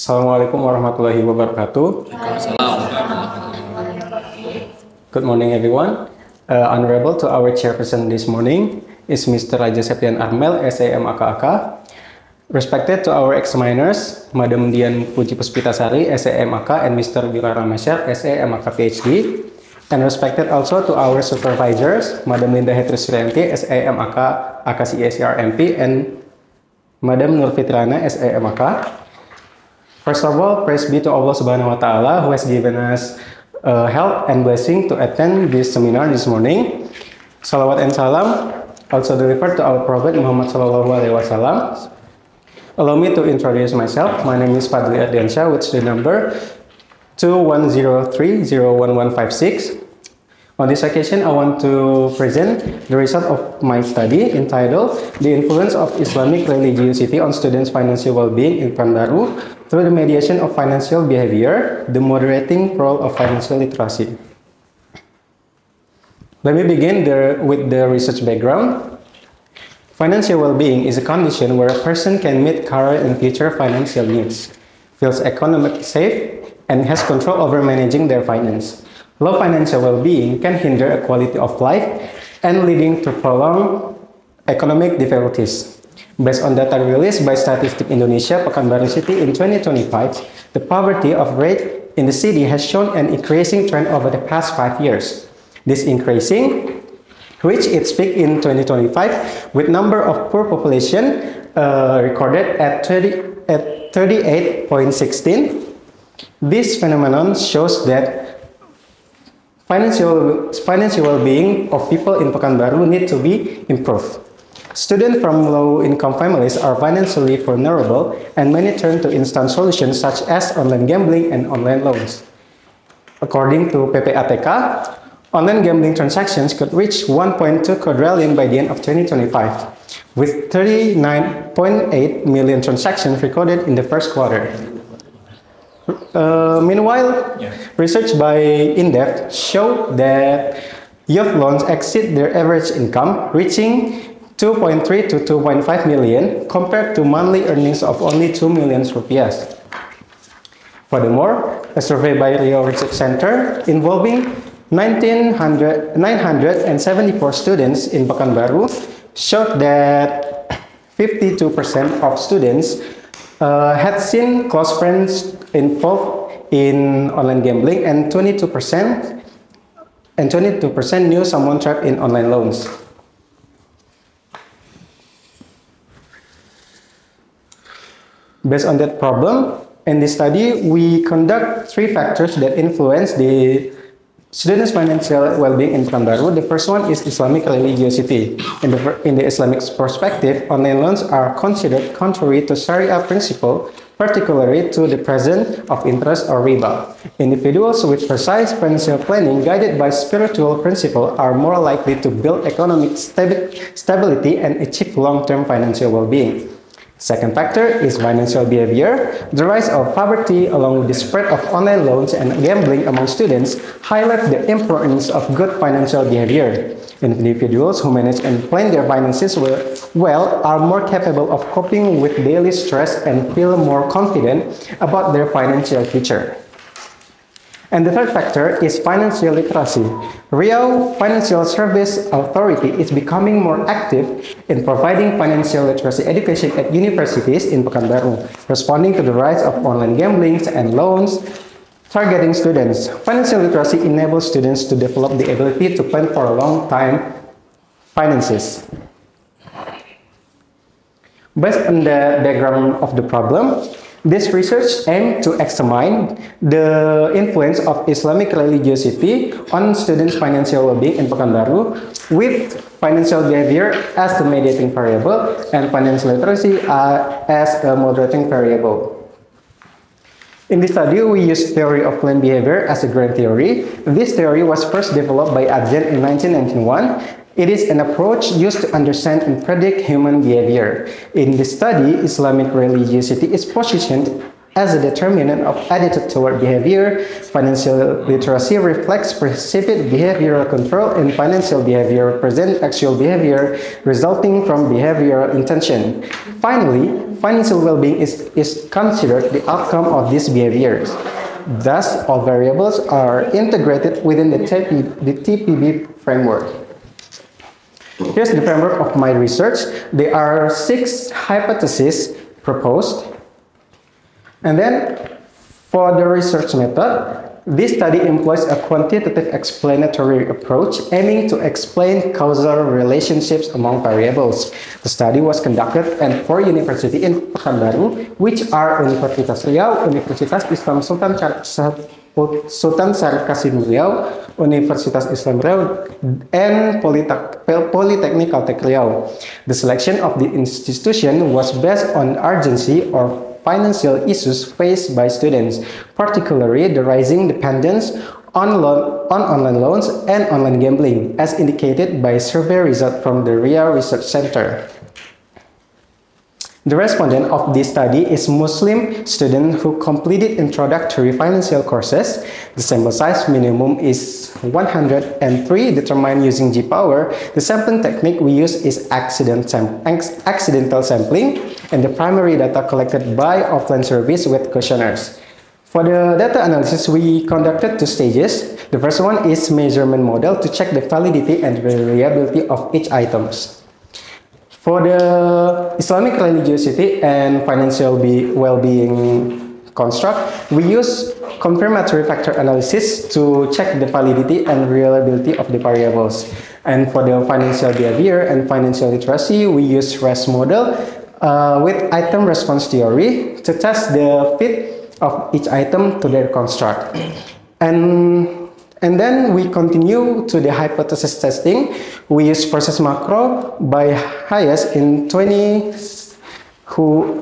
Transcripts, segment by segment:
Assalamualaikum warahmatullahi wabarakatuh. Good morning, everyone. Honorable to our chairperson this morning is Mr. Raja Septian Armel, SAM AKAK. Respected to our examiners, Madam Dian Puji Puspitasari, SAM AK, and Mr. Bilal Ramasyar, SAM AK PhD. And respected also to our supervisors, Madam Linda Hetrisrianti, SAM AK, AKCSR MP, and Madam Nur Fitrana, SAM AK. First of all, praise be to Allah Subhanahu wa Ta'ala who has given us health and blessing to attend this seminar this morning. Salawat and salam also delivered to our Prophet Muhammad Sallallahu Alaihi Wasallam. Allow me to introduce myself. My name is Ardiansyah with the number 2103-01156. On this occasion, I want to present the result of my study entitled The Influence of Islamic Religiosity on Students' Financial Well-Being in Pekanbaru through the Mediation of Financial Behavior, the Moderating Role of Financial Literacy. Let me begin with the research background. Financial well-being is a condition where a person can meet current and future financial needs, feels economically safe, and has control over managing their finance. Low financial well-being can hinder a quality of life and leading to prolonged economic difficulties. Based on data released by Statistik Indonesia, Pekanbaru City in 2025, the poverty rate in the city has shown an increasing trend over the past 5 years. This increasing reached its peak in 2025 with number of poor population recorded at 38.16. This phenomenon shows that financial well-being of people in Pekanbaru need to be improved. Students from low-income families are financially vulnerable and many turn to instant solutions such as online gambling and online loans. According to PPATK, online gambling transactions could reach 1.2 quadrillion by the end of 2025, with 39.8 million transactions recorded in the first quarter. Meanwhile, research by INDEF showed that youth loans exceed their average income, reaching 2.3 to 2.5 million compared to monthly earnings of only 2 million rupiah. Furthermore, a survey by Rio Research Center involving 974 students in Pekanbaru showed that 52% of students had seen close friends involved in online gambling, and 22% knew someone trapped in online loans. Based on that problem, in this study, we conduct 3 factors that influence the students' financial well-being in Pekanbaru. The first one is Islamic religiosity. In the Islamic perspective, online loans are considered contrary to Sharia principle, particularly to the presence of interest or riba. Individuals with precise financial planning guided by spiritual principle are more likely to build economic stability and achieve long-term financial well-being. Second factor is financial behavior. The rise of poverty along with the spread of online loans and gambling among students highlight the importance of good financial behavior. Individuals who manage and plan their finances well are more capable of coping with daily stress and feel more confident about their financial future. And the third factor is financial literacy. Riau Financial Service Authority is becoming more active in providing financial literacy education at universities in Pekanbaru, responding to the rise of online gambling and loans targeting students. Financial literacy enables students to develop the ability to plan for a long time finances. Based on the background of the problem, this research aimed to examine the influence of Islamic religiosity on students' financial well-being in Pekanbaru, with financial behavior as the mediating variable and financial literacy as a moderating variable. In this study, we used theory of planned behavior as a grand theory. This theory was first developed by Ardiansyah in 1991. It is an approach used to understand and predict human behavior. In this study, Islamic religiosity is positioned as a determinant of attitude toward behavior. Financial literacy reflects perceived behavioral control, and financial behavior represents actual behavior resulting from behavioral intention. Finally, financial well-being is considered the outcome of these behaviors. Thus, all variables are integrated within the TPB framework. Here's the framework of my research. There are 6 hypotheses proposed. And then, for the research method, this study employs a quantitative explanatory approach aiming to explain causal relationships among variables. The study was conducted at 4 universities in Pekanbaru, which are Universitas Riau, Universitas Islam Sultan Syarif Kasim Riau, Universitas Islam Riau, and Polytechnic Caltech Riau. The selection of the institution was based on urgency or financial issues faced by students, particularly the rising dependence on online loans and online gambling, as indicated by survey results from the Riau Research Center. The respondent of this study is Muslim student who completed introductory financial courses. The sample size minimum is 103, determined using G-power. The sampling technique we use is accidental sampling, and the primary data collected by offline service with questionnaires. For the data analysis, we conducted 2 stages. The first one is measurement model to check the validity and reliability of each items. For the Islamic religiosity and financial well-being construct, we use confirmatory factor analysis to check the validity and reliability of the variables. And for the financial behavior and financial literacy, we use REST model with item response theory to test the fit of each item to their construct. And then we continue to the hypothesis testing. We use process macro by Hayes in who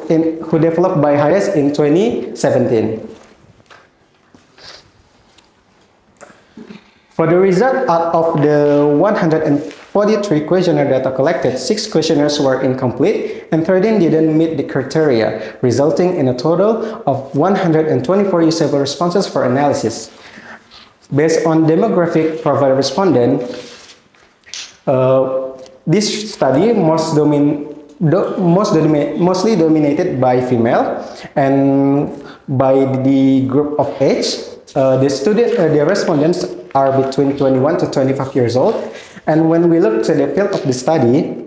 developed by Hayes in 2017. For the result, out of the 143 questionnaire data collected, 6 questionnaires were incomplete and 13 didn't meet the criteria, resulting in a total of 124 usable responses for analysis. Based on demographic profile respondent, this study mostly dominated by female, and by the group of age, the respondents are between 21 to 25 years old. And when we look to the field of the study,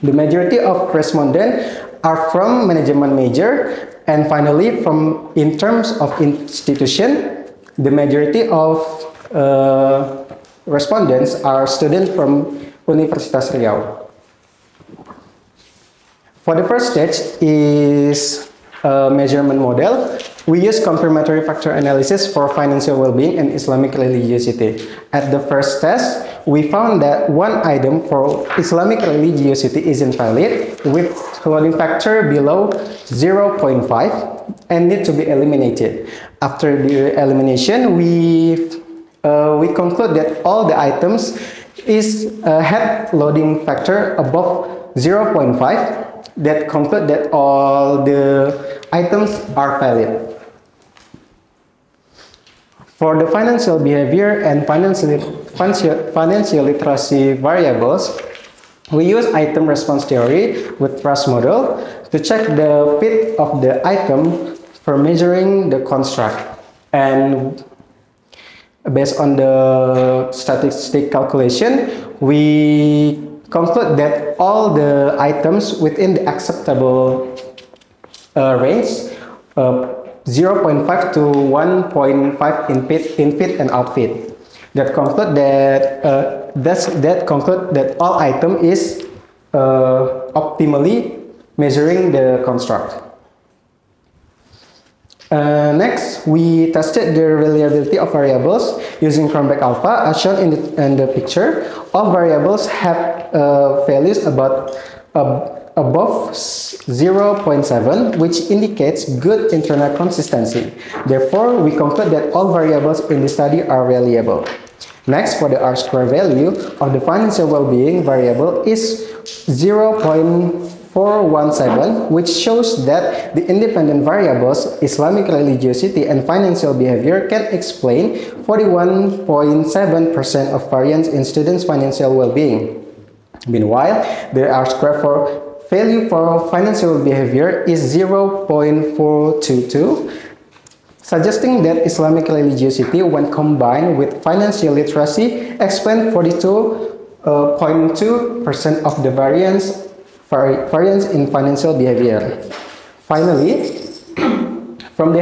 the majority of respondents are from management major, and finally, in terms of institution, the majority of respondents are students from Universitas Riau. For the first stage is a measurement model. We use confirmatory factor analysis for financial well-being and Islamic religiosity. At the first test, we found that one item for Islamic religiosity is invalid with loading factor below 0.5 and need to be eliminated. After the elimination, we conclude that all the items had loading factor above 0.5. That conclude that all the items are valid. For the financial behavior and financial literacy variables, we use item response theory with trust model to check the fit of the item for measuring the construct. And based on the statistic calculation, we conclude that all the items within the acceptable range, 0.5 to 1.5 in fit and outfit. That conclude that all item is optimally measuring the construct. Next, we tested the reliability of variables using Cronbach alpha, as shown in the picture. All variables have values above 0.7, which indicates good internal consistency. Therefore, we conclude that all variables in the study are reliable. Next, for the R-square value of the financial well-being variable is 0.417, which shows that the independent variables, Islamic religiosity and financial behavior, can explain 41.7% of variance in students' financial well-being. Meanwhile, the R-square for value for financial behavior is 0.422, suggesting that Islamic religiosity, when combined with financial literacy, explains 42.2% of the variance in financial behavior. Finally, from the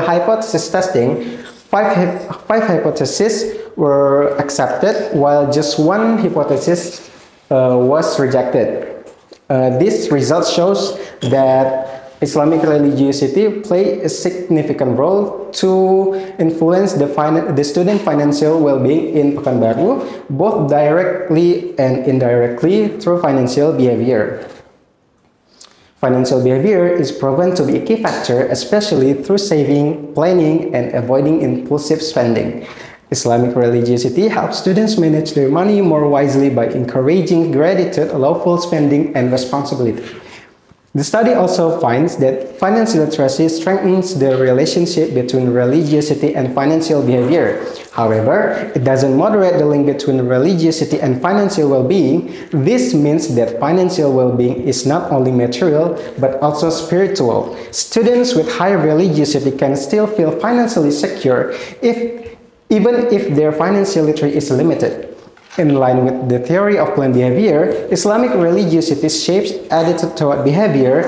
hypothesis testing, five hypotheses were accepted, while just one hypothesis was rejected. This result shows that Islamic religiosity plays a significant role to influence the student financial well-being in Pekanbaru, both directly and indirectly through financial behavior. Financial behavior is proven to be a key factor, especially through saving, planning, and avoiding impulsive spending. Islamic religiosity helps students manage their money more wisely by encouraging gratitude, lawful spending, and responsibility. The study also finds that financial literacy strengthens the relationship between religiosity and financial behavior. However, it doesn't moderate the link between religiosity and financial well-being. This means that financial well-being is not only material, but also spiritual. Students with high religiosity can still feel financially secure even if their financial literacy is limited. In line with the theory of planned behavior, Islamic religiosity shapes attitude toward behavior.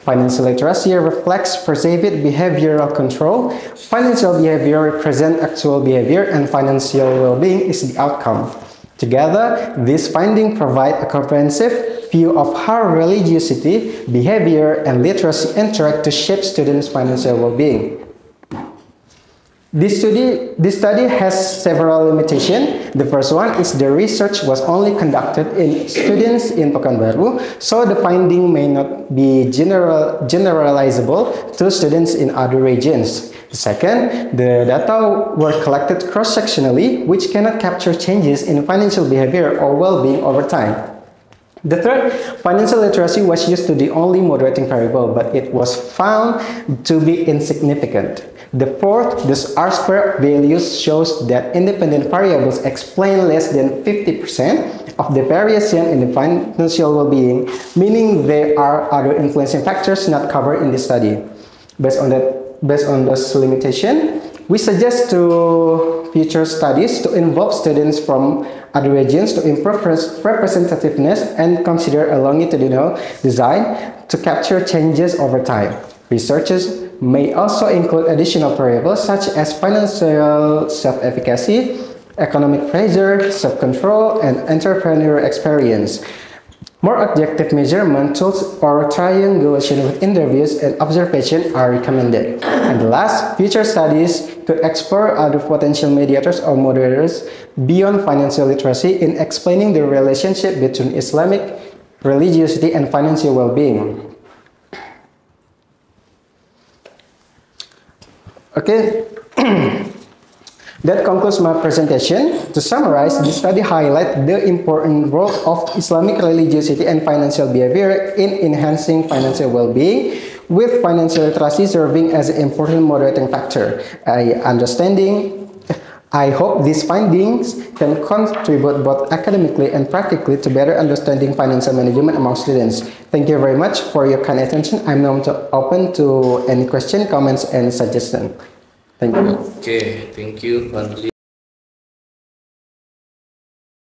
Financial literacy reflects perceived behavioral control. Financial behavior represents actual behavior, and financial well-being is the outcome. Together, these findings provide a comprehensive view of how religiosity, behavior, and literacy interact to shape students' financial well-being. This study has several limitations. The first one is the research was only conducted in students in Pekanbaru, so the finding may not be generalizable to students in other regions. Second, the data were collected cross-sectionally, which cannot capture changes in financial behavior or well-being over time. The third, financial literacy was used to the only moderating variable, but it was found to be insignificant. The fourth, the R-squared values shows that independent variables explain less than 50% of the variation in the financial well-being, meaning there are other influencing factors not covered in the study. Based on those limitations, we suggest to future studies to involve students from other regions to improve representativeness and consider a longitudinal design to capture changes over time. Researchers may also include additional variables such as financial self-efficacy, economic pressure, self-control, and entrepreneurial experience. More objective measurement tools or triangulation with interviews and observation are recommended. And last, future studies could explore other potential mediators or moderators beyond financial literacy in explaining the relationship between Islamic religiosity and financial well-being. Okay, that concludes my presentation. To summarize, this study highlights the important role of Islamic religiosity and financial behavior in enhancing financial well-being, with financial literacy serving as an important moderating factor. I hope these findings can contribute both academically and practically to better understanding financial management among students. Thank you very much for your kind attention. I'm now open to any question, comments, and suggestions. Thank you. Okay, thank you, Fadli.